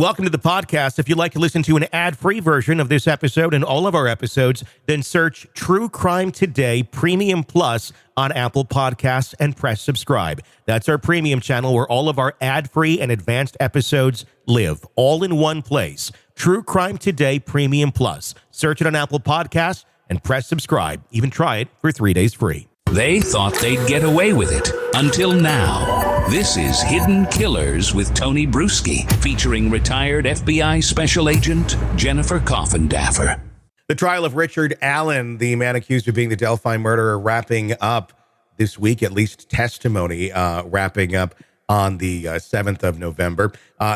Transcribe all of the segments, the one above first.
Welcome to the podcast. If you'd like to listen to an ad-free version of this episode and all of our episodes, then search True Crime Today Premium Plus on Apple Podcasts and press subscribe. That's our premium channel where all of our ad-free and advanced episodes live, all in one place. True Crime Today Premium Plus. Search it on Apple Podcasts and press subscribe. Even try it for 3 days free. They thought they'd get away with it until now. This is Hidden Killers with Tony Bruschi, featuring retired FBI Special Agent Jennifer Coffindaffer. The trial of Richard Allen, the man accused of being the Delphi murderer, wrapping up this week, at least testimony wrapping up on the 7th of November.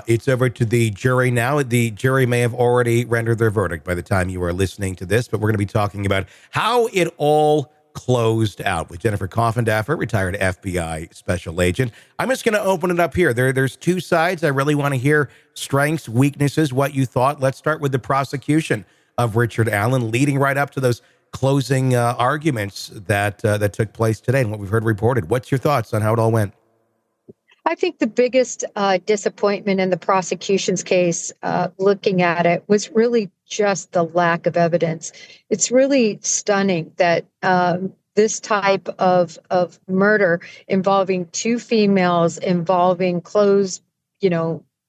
It's over to the jury now. The jury may have already rendered their verdict by the time you are listening to this, but we're going to be talking about how it all closed out with Jennifer Coffindaffer, retired FBI Special Agent. I'm just going to open it up here. There's two sides. I really want to hear strengths, weaknesses, what you thought. Let's start with the prosecution of Richard Allen, leading right up to those closing arguments that took place today and what we've heard reported. What's your thoughts on how it all went? I think the biggest disappointment in the prosecution's case, looking at it, was really just the lack of evidence. It's really stunning that this type of murder involving two females, involving clothes,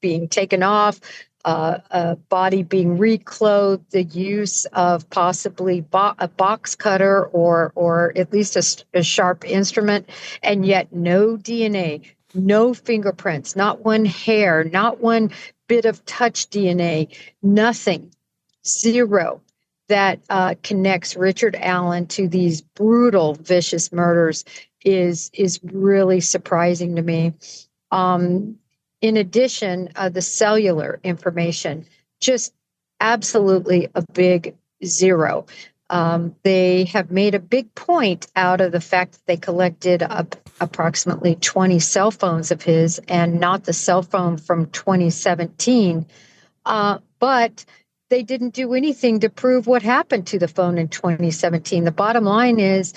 being taken off, a body being reclothed, the use of possibly a box cutter or at least a sharp instrument, and yet no DNA. No fingerprints, not one hair, not one bit of touch DNA, nothing, zero that connects Richard Allen to these brutal, vicious murders is really surprising to me. In addition, the cellular information, just absolutely a big zero. They have made a big point out of the fact that they collected approximately 20 cell phones of his and not the cell phone from 2017. But they didn't do anything to prove what happened to the phone in 2017. The bottom line is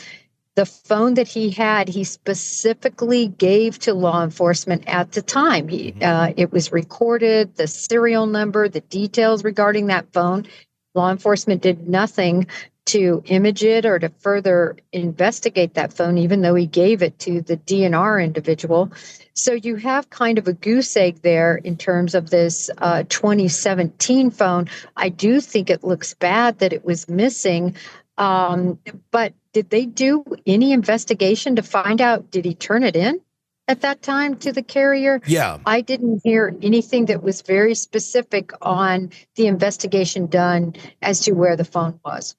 the phone that he had, he specifically gave to law enforcement at the time. It was recorded, the serial number, the details regarding that phone. Law enforcement did nothing to image it or to further investigate that phone, even though he gave it to the DNR individual. So you have kind of a goose egg there in terms of this 2017 phone. I do think it looks bad that it was missing, but did they do any investigation to find out, did he turn it in at that time to the carrier? Yeah. I didn't hear anything that was very specific on the investigation done as to where the phone was.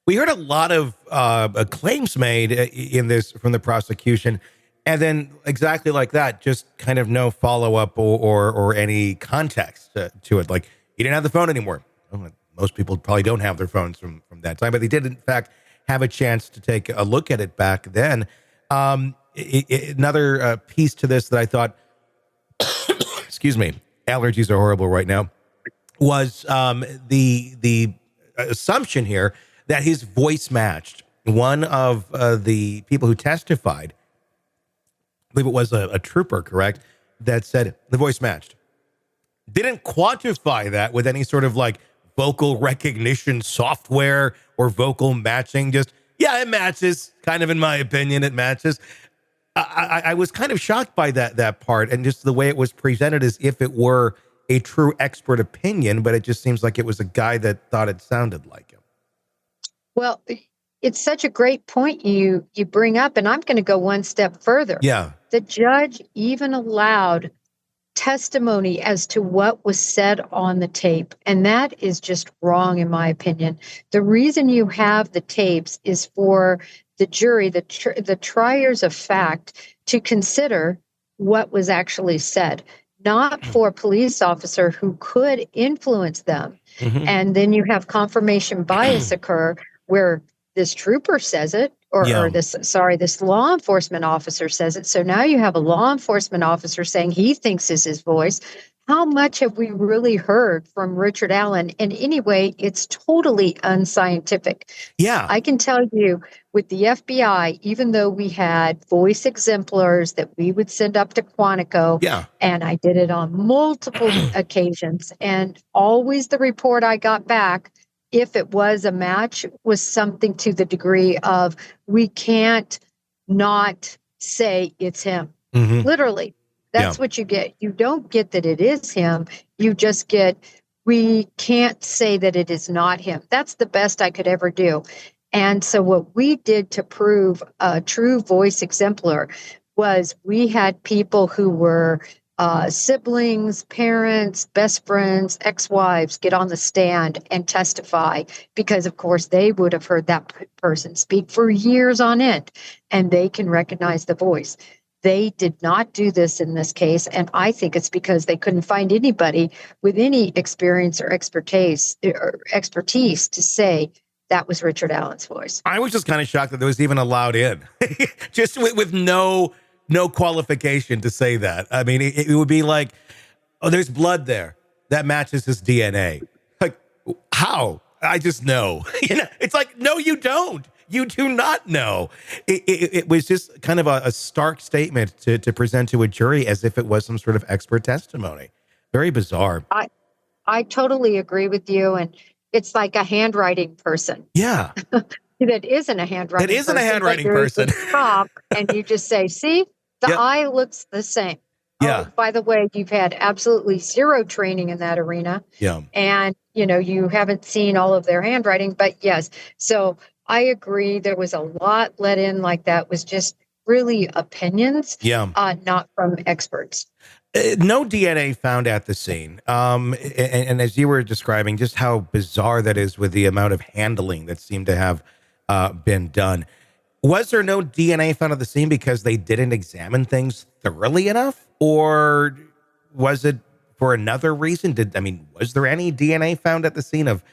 We heard a lot of claims made in this from the prosecution, and then exactly like that, just kind of no follow-up or any context to it. Like, he didn't have the phone anymore. Most people probably don't have their phones from that time, but they did, in fact, have a chance to take a look at it back then. Another piece to this that I thought, excuse me, allergies are horrible right now, was the assumption here that his voice matched. One of the people who testified, I believe it was a trooper, correct, that said the voice matched. Didn't quantify that with any sort of like vocal recognition software or vocal matching. Just, yeah, it matches. Kind of, in my opinion, it matches. I was kind of shocked by that part, and just the way it was presented as if it were a true expert opinion, but it just seems like it was a guy that thought it sounded like him. Well, it's such a great point you bring up, and I'm going to go one step further. Yeah. The judge even allowed testimony as to what was said on the tape, and that is just wrong, in my opinion. The reason you have the tapes is for the jury, the triers of fact, to consider what was actually said, not for a police officer who could influence them. Mm-hmm. And then you have confirmation bias occur where this trooper says it, or this law enforcement officer says it. So now you have a law enforcement officer saying he thinks is his voice. how much have we really heard from Richard Allen? And anyway, it's totally unscientific. Yeah. I can tell you with the FBI, even though we had voice exemplars that we would send up to Quantico, Yeah. and I did it on multiple occasions, and always the report I got back, if it was a match, was something to the degree of, we can't not say it's him. Mm-hmm. Literally. That's what you get. You don't get that it is him. You just get, we can't say that it is not him. That's the best I could ever do. And so what we did to prove a true voice exemplar was we had people who were siblings, parents, best friends, ex-wives get on the stand and testify because, of course, they would have heard that person speak for years on end, and they can recognize the voice. They did not do this in this case, and I think it's because they couldn't find anybody with any experience or expertise to say that was Richard Allen's voice. I was just kind of shocked that it was even allowed in, just with no qualification to say that. I mean, it would be like, oh, there's blood there that matches his DNA. Like, how? I just know. It's like, no, you don't. You do not know. It was just kind of a stark statement to present to a jury as if it was some sort of expert testimony. Very bizarre. I totally agree with you. And it's like a handwriting person. Yeah. That isn't a handwriting person. It isn't a handwriting person. And you just say, see, the eye looks the same. Yeah. Oh, by the way, you've had absolutely zero training in that arena. Yeah. And, you haven't seen all of their handwriting. But yes, so I agree. There was a lot let in like that was just really opinions, not from experts. No DNA found at the scene. And as you were describing, just how bizarre that is with the amount of handling that seemed to have been done. Was there no DNA found at the scene because they didn't examine things thoroughly enough? Or was it for another reason? Was there any DNA found at the scene of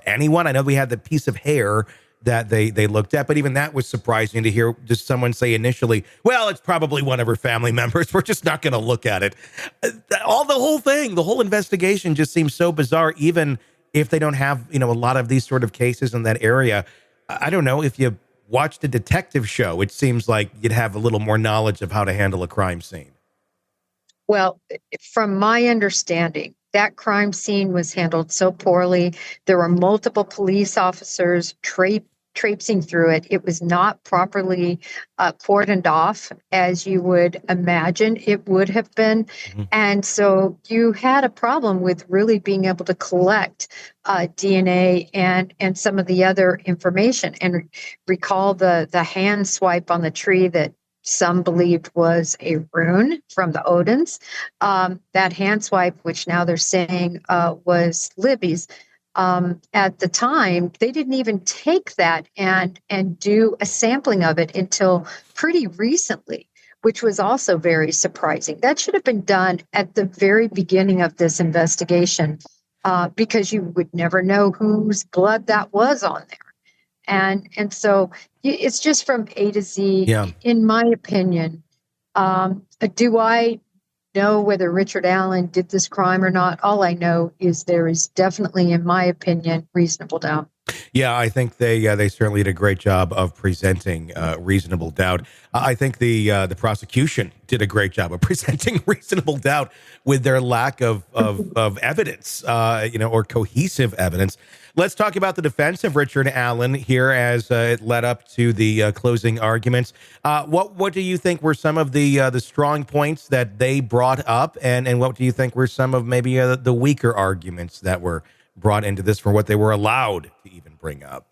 anyone? I know we had the piece of hair that they looked at, but even that was surprising to hear just someone say initially, well, it's probably one of her family members. We're just not going to look at it. The whole investigation just seems so bizarre, even if they don't have, a lot of these sort of cases in that area. I don't know, if you watched a detective show, it seems like you'd have a little more knowledge of how to handle a crime scene. Well, from my understanding, that crime scene was handled so poorly. There were multiple police officers traipsing through it. It was not properly cordoned off, as you would imagine it would have been. Mm-hmm. And so you had a problem with really being able to collect DNA and some of the other information. And recall the hand swipe on the tree that some believed was a rune from the Odins. That hand swipe, which now they're saying was Libby's, at the time, they didn't even take that and do a sampling of it until pretty recently, which was also very surprising. That should have been done at the very beginning of this investigation, because you would never know whose blood that was on there. And so it's just from A to Z, in my opinion. Do I know whether Richard Allen did this crime or not? All I know is there is definitely, in my opinion, reasonable doubt. Yeah, I think they certainly did a great job of presenting reasonable doubt. I think the prosecution did a great job of presenting reasonable doubt with their lack of evidence, or cohesive evidence. Let's talk about the defense of Richard Allen here as it led up to the closing arguments. What do you think were some of the strong points that they brought up, and what do you think were some of maybe the weaker arguments that were brought into this for what they were allowed to even bring up?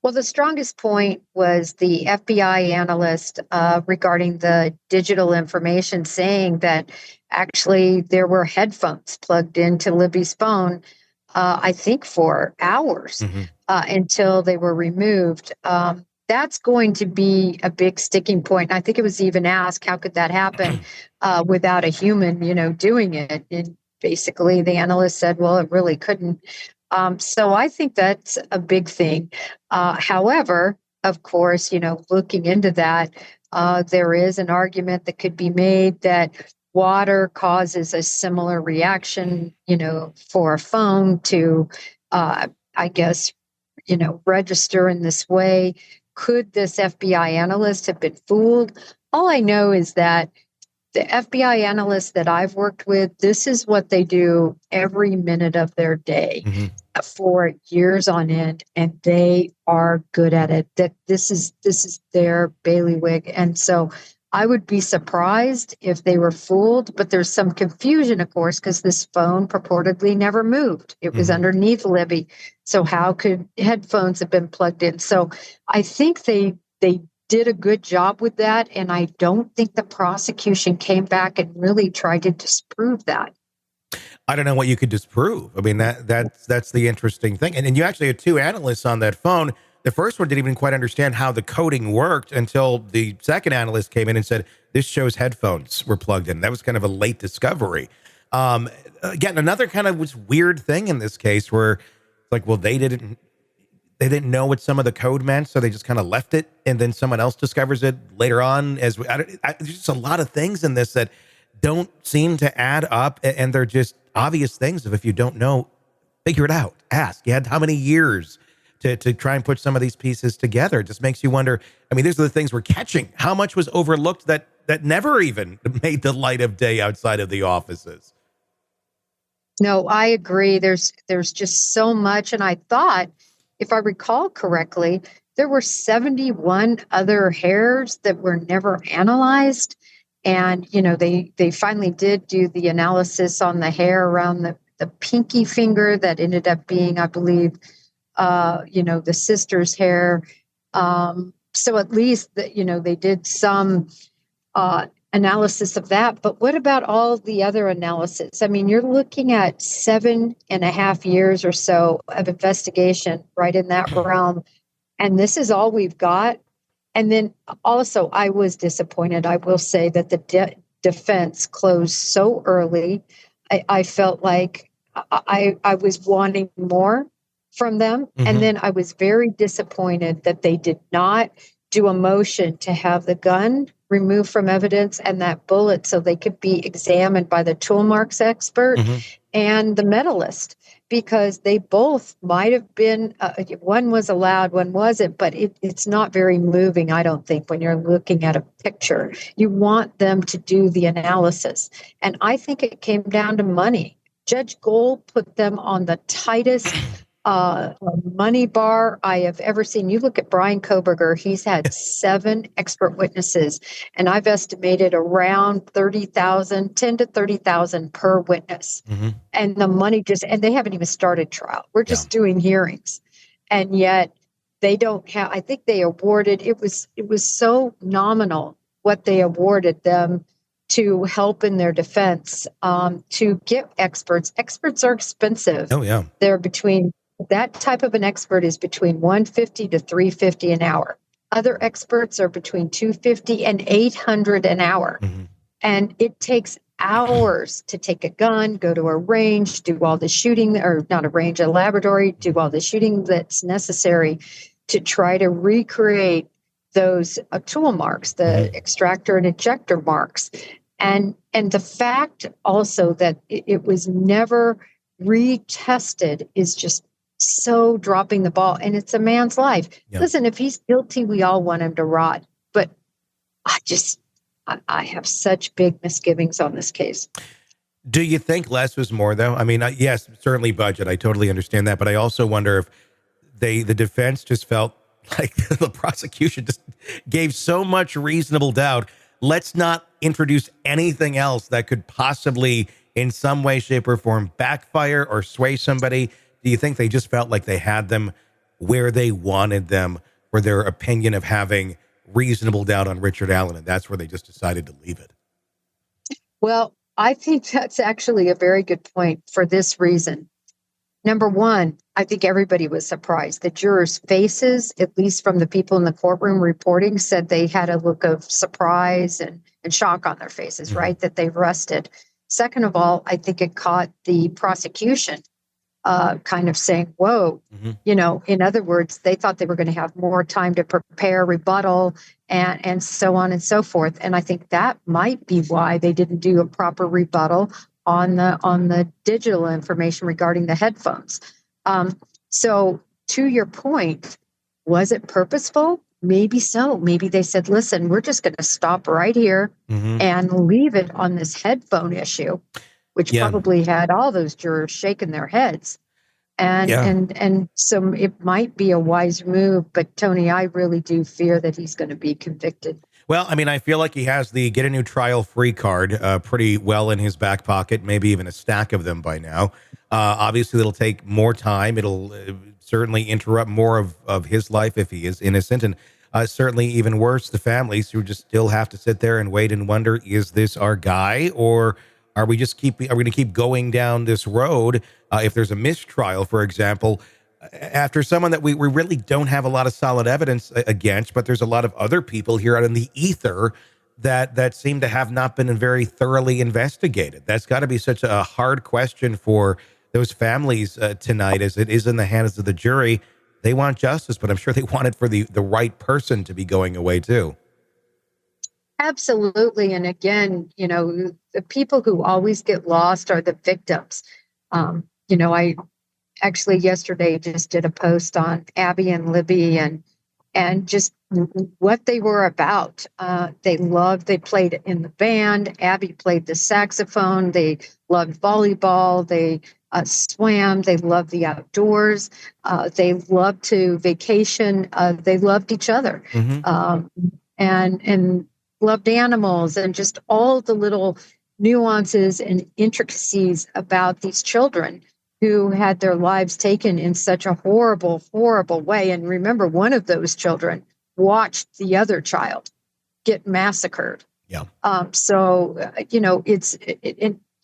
Well, the strongest point was the FBI analyst regarding the digital information, saying that actually there were headphones plugged into Libby's phone, I think for hours, until they were removed. That's going to be a big sticking point. And I think it was even asked, how could that happen without a human, doing it? And basically, the analyst said, well, it really couldn't. So I think that's a big thing. However, of course, looking into that, there is an argument that could be made that water causes a similar reaction, for a phone to, I guess, register in this way. Could this FBI analyst have been fooled? All I know is that the FBI analysts that I've worked with, this is what they do every minute of their day for years on end, and they are good at it. That this is their bailiwick, and so I would be surprised if they were fooled. But there's some confusion, of course, because this phone purportedly never moved. It was underneath Libby, so how could headphones have been plugged in? So I think they did a good job with that, and I don't think the prosecution came back and really tried to disprove that. I don't know what you could disprove. I mean, that's the interesting thing. And you actually had two analysts on that phone. The first one didn't even quite understand how the coding worked until the second analyst came in and said, this shows headphones were plugged in. That was kind of a late discovery. Again, another kind of was weird thing in this case where it's like, well, they didn't know what some of the code meant, so they just kind of left it, and then someone else discovers it later on. There's just a lot of things in this that don't seem to add up, and they're just obvious things of, if you don't know, figure it out. Ask. You had how many years to try and put some of these pieces together? It just makes you wonder. I mean, these are the things we're catching. How much was overlooked that never even made the light of day outside of the offices? No, I agree. There's just so much, and I thought, if I recall correctly, there were 71 other hairs that were never analyzed. And, they finally did do the analysis on the hair around the pinky finger that ended up being, I believe, the sister's hair. So at least, they did some analysis of that. But what about all the other analysis? I mean, you're looking at 7.5 years or so of investigation right in that realm. And this is all we've got. And then also, I was disappointed. I will say that the defense closed so early. I felt like I was wanting more from them. And then I was very disappointed that they did not do a motion to have the gun removed from evidence and that bullet so they could be examined by the tool marks expert and the medalist, because they both might have been, one was allowed, one wasn't, but it's not very moving, I don't think, when you're looking at a picture. You want them to do the analysis. And I think it came down to money. Judge Gold put them on the tightest money bar I have ever seen. You look at Brian Koberger, he's had 7 expert witnesses, and I've estimated around 30,000, 10 to 30,000 per witness. And the money and they haven't even started trial. We're just doing hearings. And yet they don't have, I think they awarded, it was so nominal what they awarded them to help in their defense, to get experts. Experts are expensive. Oh, yeah. They're that type of an expert is between $150 to $350 an hour. Other experts are between $250 and $800 an hour. And it takes hours to take a gun, go to a range, do all the shooting, or not a range, a laboratory, do all the shooting that's necessary to try to recreate those tool marks, the extractor and ejector marks. And the fact also that it was never retested is just so dropping the ball, and it's a man's life. Listen, if he's guilty, we all want him to rot. But I have such big misgivings on this case. Do you think less was more, though? I mean, yes, certainly budget. I totally understand that. But I also wonder if the defense just felt like the prosecution just gave so much reasonable doubt. Let's not introduce anything else that could possibly, in some way, shape, or form, backfire or sway somebody. Do you think they just felt like they had them where they wanted them for their opinion of having reasonable doubt on Richard Allen, and that's where they just decided to leave it? Well, I think that's actually a very good point for this reason. Number one, I think everybody was surprised. The jurors' faces, at least from the people in the courtroom reporting, said they had a look of surprise and shock on their faces, right? That they rusted. Second of all, I think it caught the prosecution kind of saying, whoa, you know, in other words, they thought they were going to have more time to prepare rebuttal and so on and so forth. And I think that might be why they didn't do a proper rebuttal on the digital information regarding the headphones. So to your point, was it purposeful? Maybe so. Maybe they said, listen, we're just going to stop right here and leave it on this headphone issue, which probably had all those jurors shaking their heads. And so it might be a wise move, but Tony, I really do fear that he's going to be convicted. Well, I mean, I feel like he has the get a new trial free card pretty well in his back pocket, maybe even a stack of them by now. Obviously, it'll take more time. It'll certainly interrupt more of his life if he is innocent. And certainly even worse, the families who just still have to sit there and wait and wonder, is this our guy? Or are we going to keep going down this road? If there's a mistrial, for example, after someone that we really don't have a lot of solid evidence against, but there's a lot of other people here out in the ether that seem to have not been very thoroughly investigated. That's got to be such a hard question for those families tonight, as it is in the hands of the jury. They want justice, but I'm sure they want it for the right person to be going away too. Absolutely. And again, you know, the people who always get lost are the victims. You know, I actually yesterday just did a post on Abby and Libby and just what they were about. They played in the band. Abby played the saxophone. They loved volleyball. They swam. They loved the outdoors. They loved to vacation. They loved each other. And loved animals, and just all the little nuances and intricacies about these children who had their lives taken in such a horrible, horrible way. And remember, one of those children watched the other child get massacred. Yeah. So, you know, it's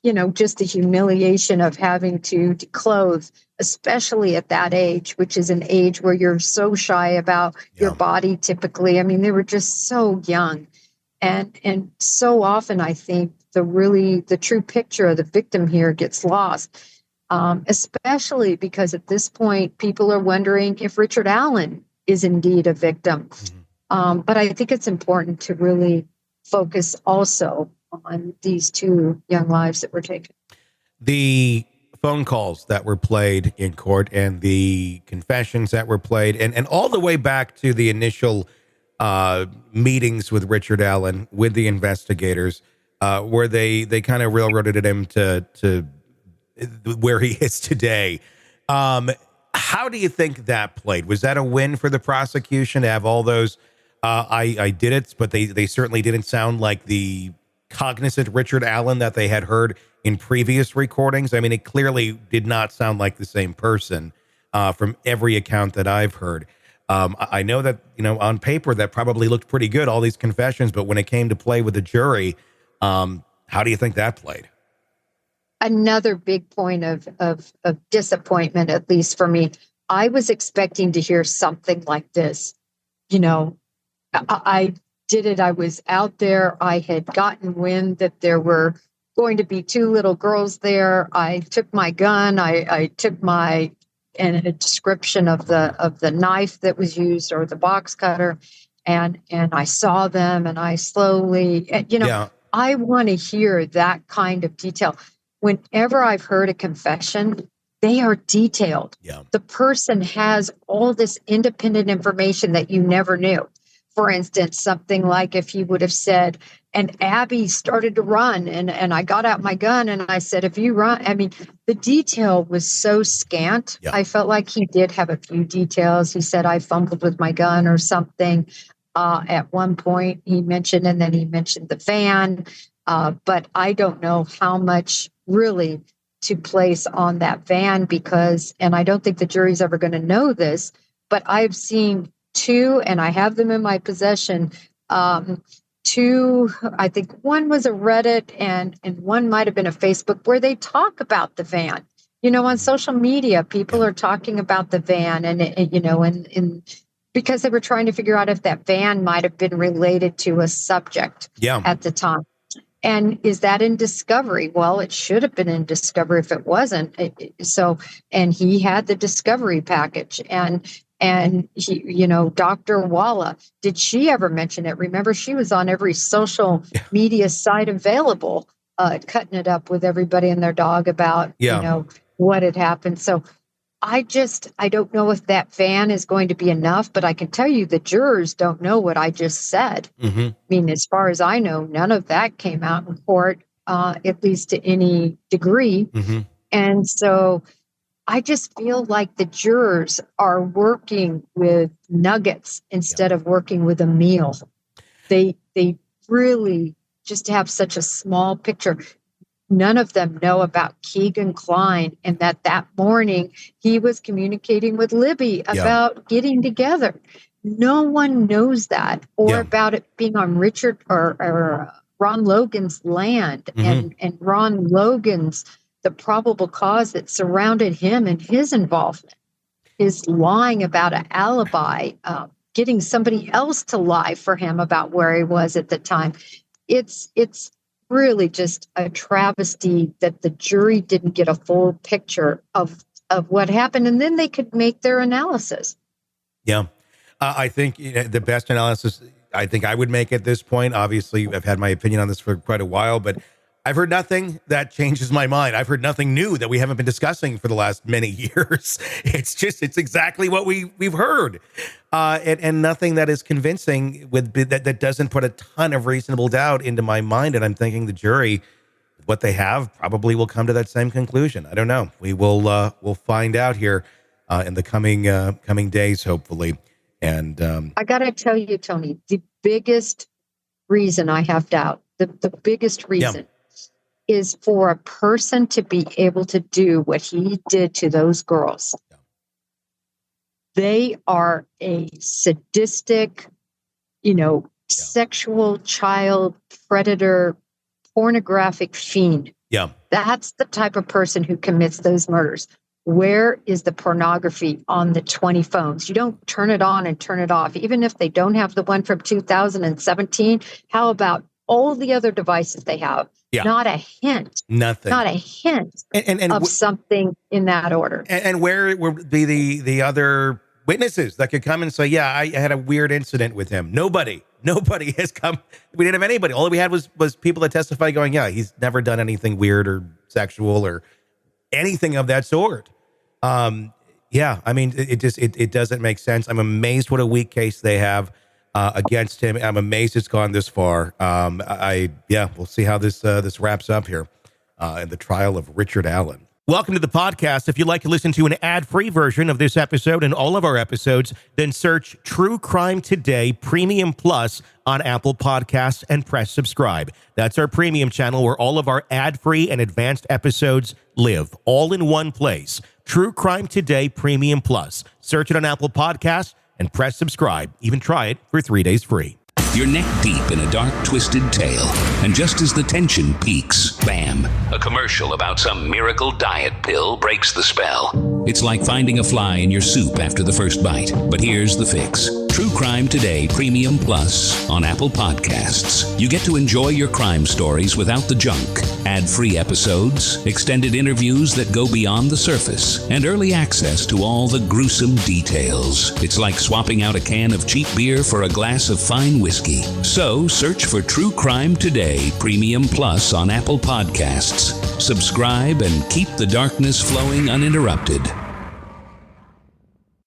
you know, just the humiliation of having to declothe, especially at that age, which is an age where you're so shy about your body typically. I mean, they were just so young. And so often, I think the true picture of the victim here gets lost, especially because at this point, people are wondering if Richard Allen is indeed a victim. But I think it's important to really focus also on these two young lives that were taken. The phone calls that were played in court and the confessions that were played and all the way back to the initial meetings with Richard Allen, with the investigators, where they kind of railroaded him to where he is today. How do you think that played? Was that a win for the prosecution to have all those? I did it, but they certainly didn't sound like the cognizant Richard Allen that they had heard in previous recordings. I mean, it clearly did not sound like the same person from every account that I've heard. I know that, you know, on paper that probably looked pretty good, all these confessions, but when it came to play with the jury, how do you think that played? Another big point of disappointment, at least for me. I was expecting to hear something like this. You know, I did it. I was out there. I had gotten wind that there were going to be two little girls there. I took my gun. I took and a description of the knife that was used or the box cutter, and I saw them, and I slowly, I want to hear that kind of detail. Whenever I've heard a confession, they are detailed. Yeah. The person has all this independent information that you never knew. For instance, something like if he would have said, and Abby started to run and I got out my gun and I said, if you run, I mean, the detail was so scant. Yeah. I felt like he did have a few details. He said, I fumbled with my gun or something. At one point he mentioned, and then he mentioned the van. But I don't know how much really to place on that van because, and I don't think the jury's ever going to know this, but I've seen two, and I have them in my possession. Two, I think one was a Reddit and one might have been a Facebook where they talk about the van. You know, on social media, people are talking about the van and because they were trying to figure out if that van might have been related to a subject at the time. And is that in discovery? Well, it should have been in discovery if it wasn't. And he had the discovery package, and he, Dr. Walla, did she ever mention it? Remember, she was on every social media site available, cutting it up with everybody and their dog about, what had happened. So I don't know if that van is going to be enough, but I can tell you the jurors don't know what I just said. Mm-hmm. I mean, as far as I know, none of that came out in court, at least to any degree. Mm-hmm. And so I just feel like the jurors are working with nuggets instead of working with a meal. They really just have such a small picture. None of them know about Keegan Kline and that morning he was communicating with Libby about getting together. No one knows that, or about it being on Richard or Ron Logan's land, and Ron Logan's, the probable cause that surrounded him and his involvement, his lying about an alibi, getting somebody else to lie for him about where he was at the time. It's really just a travesty that the jury didn't get a full picture of what happened, and then they could make their analysis. Yeah. I think the best analysis I think I would make at this point, obviously I've had my opinion on this for quite a while, but I've heard nothing that changes my mind. I've heard nothing new that we haven't been discussing for the last many years. It's exactly what we've heard. And nothing that is convincing that doesn't put a ton of reasonable doubt into my mind. And I'm thinking the jury, what they have, probably will come to that same conclusion. I don't know. We'll find out here in the coming days, hopefully. And I got to tell you, Tony, the biggest reason I have doubt, the biggest reason is for a person to be able to do what he did to those girls. They are a sadistic, sexual child predator, pornographic fiend. Yeah. That's the type of person who commits those murders. Where is the pornography on the 20 phones? You don't turn it on and turn it off. Even if they don't have the one from 2017, how about all the other devices they have? Yeah. Not a hint. Nothing. Not a hint of something in that order. And where would be the other witnesses that could come and say, yeah, I had a weird incident with him? Nobody has come. We didn't have anybody. All we had was people that testify going, yeah, he's never done anything weird or sexual or anything of that sort. Yeah, I mean, it doesn't make sense. I'm amazed what a weak case they have against him. I'm amazed it's gone this far. We'll see how this wraps up here in the trial of Richard Allen. Welcome to the podcast. If you'd like to listen to an ad-free version of this episode and all of our episodes, then search True Crime Today Premium Plus on Apple Podcasts and press subscribe. That's our premium channel where all of our ad-free and advanced episodes live, all in one place. True Crime Today Premium Plus. Search it on Apple Podcasts and press subscribe. Even try it for 3 days free. You're neck deep in a dark, twisted tale, and just as the tension peaks, bam, a commercial about some miracle diet pill breaks the spell. It's like finding a fly in your soup after the first bite. But here's the fix. True Crime Today Premium Plus on Apple Podcasts. You get to enjoy your crime stories without the junk. Ad-free episodes, extended interviews that go beyond the surface, and early access to all the gruesome details. It's like swapping out a can of cheap beer for a glass of fine whiskey. So search for True Crime Today Premium Plus on Apple Podcasts. Subscribe and keep the darkness flowing uninterrupted.